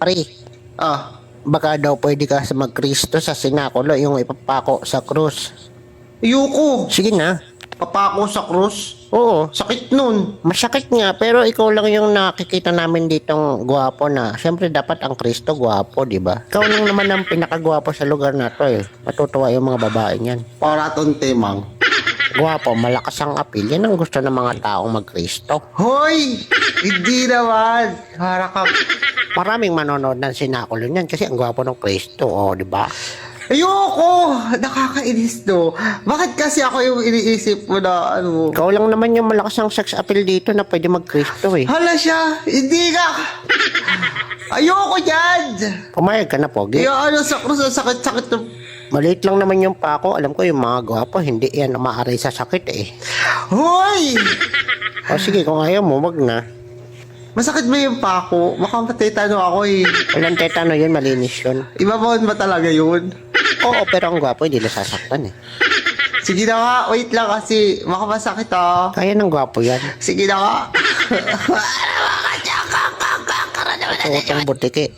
Pre, Ah, baka daw pwede ka sa mag-Kristo sa sinakulo yung ipapako sa krus. ayoko. Sige na. Papako sa krus. Oo, Sakit nun. masakit nga pero ikaw lang yung nakikita namin ditong gwapo na. Siyempre dapat ang Kristo gwapo, di ba? Ikaw lang naman ang pinakagwapo sa lugar na to eh. Matutuwa yung mga babae niyan. Para ton temang. Gwapo, malakas ang appeal. Yan ang gusto ng mga taong mag-Kristo. Hoy! Hindi naman. Para ka... Maraming manonood ng sinakulo niyan kasi ang gwapo ng Kristo, oh, di ba? Ayoko! Nakakainis to. Bakit kasi ako yung iniisip mo na ano? Ikaw lang naman yung malakas ang sex appeal dito na pwede mag-Kristo eh. Hala siya! Hindi ka! Ayoko dyan! Pumayag ka na, Pogi. Yung ano sa krus, ang sakit-sakit na... Maliit lang naman yung pako. Alam ko yung mga gwapo, hindi yan maaari sa sakit eh. Hoy! O sige, kung ayaw mo, wag na. Masakit ba yung pako? Baka matetano ako eh. Walang tetano yun, malinis yun. Ibabaw ba talaga yun? Oo, pero ang gwapo, hindi nasasaktan eh. Sige na nga, wait lang kasi baka masakit ah. Kaya ng gwapo yan. Sige na nga. Utong butiki.